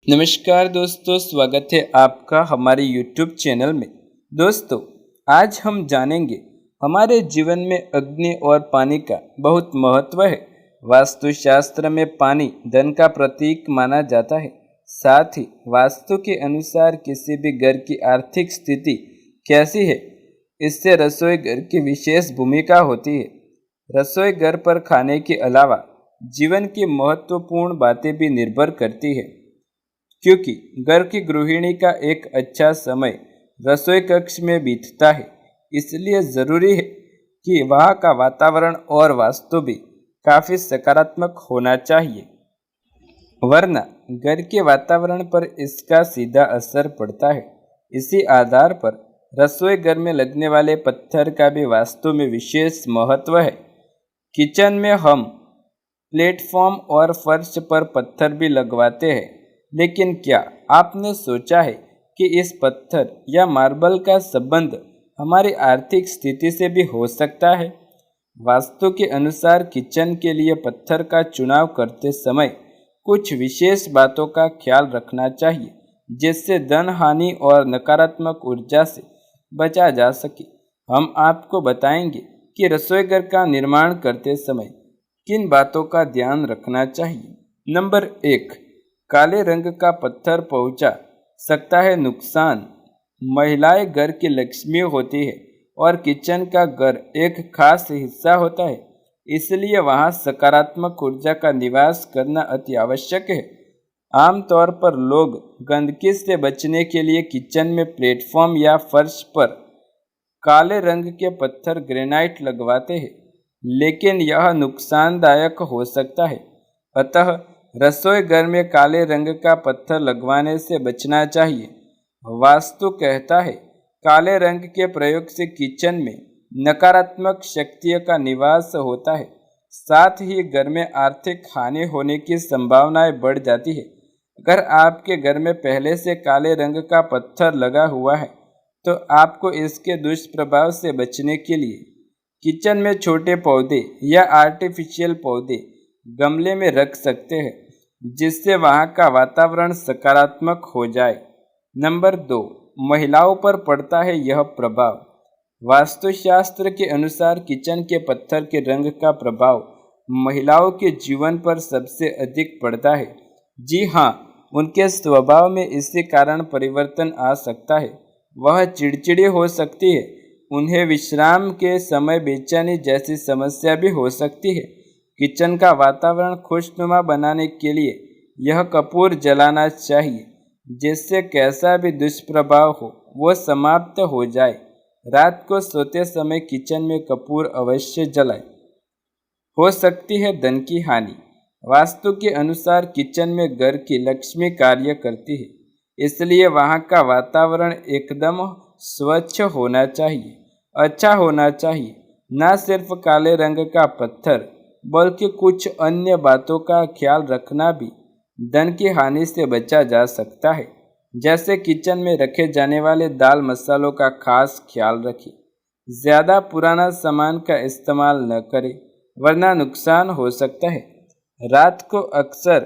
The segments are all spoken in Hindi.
नमस्कार दोस्तों, स्वागत है आपका हमारे YouTube चैनल में। दोस्तों, आज हम जानेंगे हमारे जीवन में अग्नि और पानी का बहुत महत्व है। वास्तुशास्त्र में पानी धन का प्रतीक माना जाता है। साथ ही वास्तु के अनुसार किसी भी घर की आर्थिक स्थिति कैसी है, इससे रसोई घर की विशेष भूमिका होती है। रसोई घर पर खाने के अलावा जीवन की महत्वपूर्ण बातें भी निर्भर करती है, क्योंकि घर की गृहिणी का एक अच्छा समय रसोई कक्ष में बीतता है। इसलिए ज़रूरी है कि वहाँ का वातावरण और वास्तु भी काफ़ी सकारात्मक होना चाहिए, वरना घर के वातावरण पर इसका सीधा असर पड़ता है। इसी आधार पर रसोई घर में लगने वाले पत्थर का भी वास्तु में विशेष महत्व है। किचन में हम प्लेटफॉर्म और फर्श पर पत्थर भी लगवाते हैं, लेकिन क्या आपने सोचा है कि इस पत्थर या मार्बल का संबंध हमारी आर्थिक स्थिति से भी हो सकता है? वास्तु के अनुसार किचन के लिए पत्थर का चुनाव करते समय कुछ विशेष बातों का ख्याल रखना चाहिए, जिससे धन हानि और नकारात्मक ऊर्जा से बचा जा सके। हम आपको बताएंगे कि रसोई घर का निर्माण करते समय किन बातों का ध्यान रखना चाहिए। नंबर 1, काले रंग का पत्थर पहुंचा सकता है नुकसान। महिलाएं घर की लक्ष्मी होती है और किचन का घर एक खास हिस्सा होता है, इसलिए वहां सकारात्मक ऊर्जा का निवास करना अति आवश्यक है। आमतौर पर लोग गंदगी से बचने के लिए किचन में प्लेटफॉर्म या फर्श पर काले रंग के पत्थर ग्रेनाइट लगवाते हैं, लेकिन यह नुकसानदायक हो सकता है। अतः रसोई घर में काले रंग का पत्थर लगवाने से बचना चाहिए। वास्तु कहता है काले रंग के प्रयोग से किचन में नकारात्मक शक्तियों का निवास होता है, साथ ही घर में आर्थिक हानि होने की संभावनाएं बढ़ जाती है। अगर आपके घर में पहले से काले रंग का पत्थर लगा हुआ है, तो आपको इसके दुष्प्रभाव से बचने के लिए किचन में छोटे पौधे या आर्टिफिशियल पौधे गमले में रख सकते हैं, जिससे वहाँ का वातावरण सकारात्मक हो जाए। नंबर 2, महिलाओं पर पड़ता है यह प्रभाव। वास्तुशास्त्र के अनुसार किचन के पत्थर के रंग का प्रभाव महिलाओं के जीवन पर सबसे अधिक पड़ता है। जी हाँ, उनके स्वभाव में इसी कारण परिवर्तन आ सकता है। वह चिड़चिड़ी हो सकती है, उन्हें विश्राम के समय बेचैनी जैसी समस्या भी हो सकती है। किचन का वातावरण खुशनुमा बनाने के लिए यह कपूर जलाना चाहिए, जिससे कैसा भी दुष्प्रभाव हो वो समाप्त हो जाए। रात को सोते समय किचन में कपूर अवश्य जलाए। हो सकती है धन की हानि। वास्तु के अनुसार किचन में घर की लक्ष्मी कार्य करती है, इसलिए वहाँ का वातावरण एकदम स्वच्छ होना चाहिए, अच्छा होना चाहिए। न सिर्फ काले रंग का पत्थर बल्कि कुछ अन्य बातों का ख्याल रखना भी धन की हानि से बचा जा सकता है। जैसे किचन में रखे जाने वाले दाल मसालों का खास ख्याल रखें। ज़्यादा पुराना सामान का इस्तेमाल न करें, वरना नुकसान हो सकता है। रात को अक्सर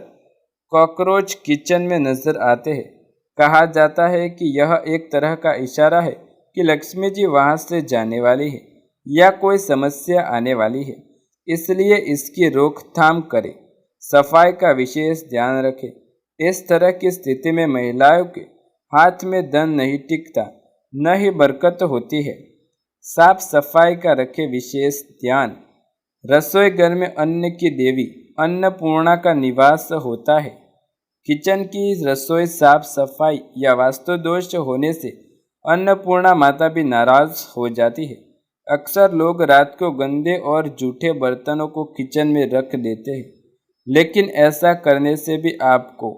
कॉकरोच किचन में नजर आते हैं। कहा जाता है कि यह एक तरह का इशारा है कि लक्ष्मी जी वहाँ से जाने वाली है या कोई समस्या आने वाली है, इसलिए इसकी रोकथाम करें। सफाई का विशेष ध्यान रखें। इस तरह की स्थिति में महिलाओं के हाथ में धन नहीं टिकता, न ही बरकत होती है। साफ सफाई का रखें विशेष ध्यान। रसोई घर में अन्न की देवी अन्नपूर्णा का निवास होता है। किचन की रसोई साफ सफाई या वास्तु दोष होने से अन्नपूर्णा माता भी नाराज हो जाती है। अक्सर लोग रात को गंदे और जूठे बर्तनों को किचन में रख देते हैं, लेकिन ऐसा करने से भी आपको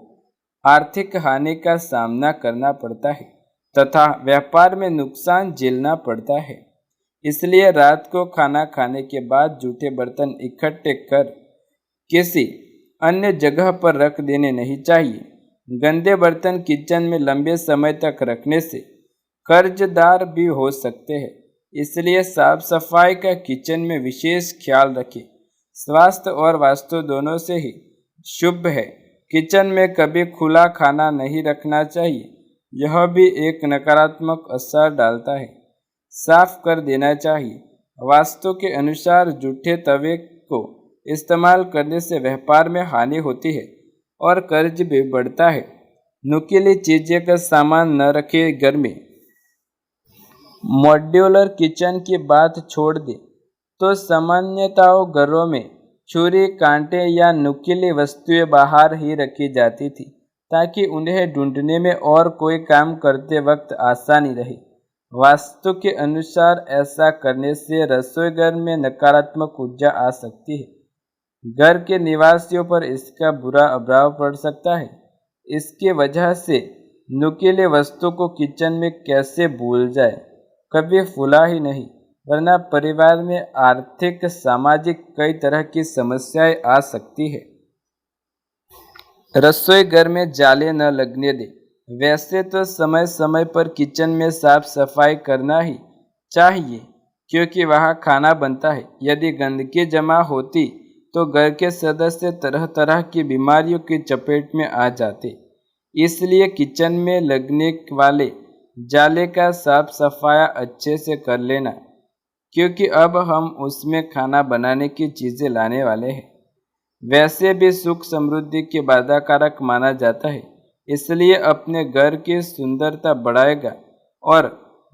आर्थिक हानि का सामना करना पड़ता है तथा व्यापार में नुकसान झेलना पड़ता है। इसलिए रात को खाना खाने के बाद जूठे बर्तन इकट्ठे कर किसी अन्य जगह पर रख देने नहीं चाहिए। गंदे बर्तन किचन में लंबे समय तक रखने से कर्जदार भी हो सकते हैं इसलिए साफ सफाई का किचन में विशेष ख्याल रखें। स्वास्थ्य और वास्तु दोनों से ही शुभ है। किचन में कभी खुला खाना नहीं रखना चाहिए, यह भी एक नकारात्मक असर डालता है। साफ कर देना चाहिए। वास्तु के अनुसार जूठे तवे को इस्तेमाल करने से व्यापार में हानि होती है और कर्ज भी बढ़ता है। नुकीली चीजें का सामान न रखें। घर में मॉड्यूलर किचन की बात छोड़ दें तो सामान्यतः घरों में छुरी, कांटे या नुकीली वस्तुएं बाहर ही रखी जाती थी ताकि उन्हें ढूंढने में और कोई काम करते वक्त आसानी रहे। वास्तु के अनुसार ऐसा करने से रसोई घर में नकारात्मक ऊर्जा आ सकती है। घर के निवासियों पर इसका बुरा प्रभाव पड़ सकता है। इसकी वजह से नुकीले वस्तु को किचन में कैसे भूल जाए, कभी फूला ही नहीं, वरना परिवार में आर्थिक, सामाजिक कई तरह की समस्याएं आ सकती है। रसोई घर में जाले न लगने दें। वैसे तो समय समय पर किचन में साफ सफाई करना ही चाहिए क्योंकि वहाँ खाना बनता है। यदि गंदगी जमा होती तो घर के सदस्य तरह तरह की बीमारियों की चपेट में आ जाते। इसलिए किचन में लगने वाले जाले का साफ सफाई अच्छे से कर लेना, क्योंकि अब हम उसमें खाना बनाने की चीज़ें लाने वाले हैं। वैसे भी सुख समृद्धि के बाधा कारक माना जाता है, इसलिए अपने घर की सुंदरता बढ़ाएगा और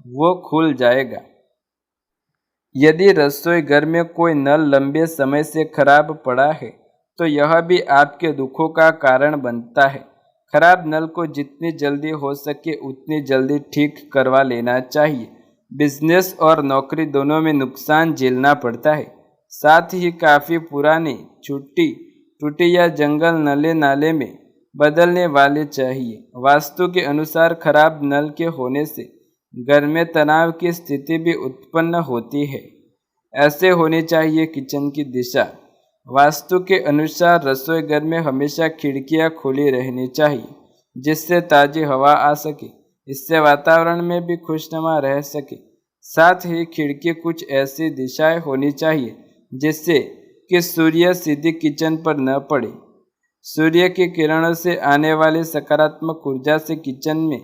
वो खुल जाएगा। यदि रसोई घर में कोई नल लंबे समय से खराब पड़ा है तो यह भी आपके दुखों का कारण बनता है। खराब नल को जितनी जल्दी हो सके उतनी जल्दी ठीक करवा लेना चाहिए। बिजनेस और नौकरी दोनों में नुकसान झेलना पड़ता है। साथ ही काफ़ी पुरानी, टूटी या जंगल नले नाले में बदलने वाले चाहिए। वास्तु के अनुसार खराब नल के होने से घर में तनाव की स्थिति भी उत्पन्न होती है। ऐसे होनी चाहिए किचन की दिशा। वास्तु के अनुसार रसोई घर में हमेशा खिड़कियां खुली रहनी चाहिए जिससे ताज़ी हवा आ सके। इससे वातावरण में भी खुशनुमा रह सके। साथ ही खिड़की कुछ ऐसी दिशाएं होनी चाहिए जिससे कि सूर्य सीधी किचन पर न पड़े। सूर्य की किरणों से आने वाली सकारात्मक ऊर्जा से किचन में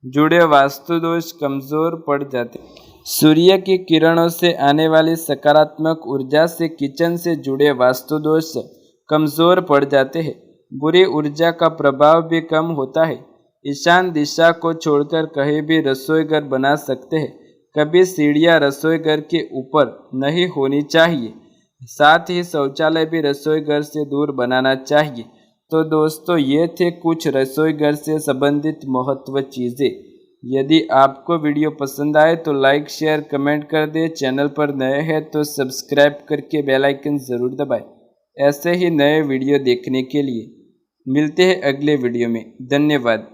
जुड़े वास्तु दोष कमज़ोर पड़ जाते। सूर्य की किरणों से आने वाली सकारात्मक ऊर्जा से किचन से जुड़े वास्तु दोष कमज़ोर पड़ जाते हैं। बुरी ऊर्जा का प्रभाव भी कम होता है। ईशान दिशा को छोड़कर कहीं भी रसोई घर बना सकते हैं। कभी सीढ़ियाँ रसोई घर के ऊपर नहीं होनी चाहिए। साथ ही शौचालय भी रसोई घर से दूर बनाना चाहिए। तो दोस्तों, ये थे कुछ रसोई घर से संबंधित महत्व चीज़ें। यदि आपको वीडियो पसंद आए तो लाइक, शेयर, कमेंट कर दें। चैनल पर नए हैं तो सब्सक्राइब करके बेल आइकन ज़रूर दबाएं। ऐसे ही नए वीडियो देखने के लिए मिलते हैं अगले वीडियो में। धन्यवाद।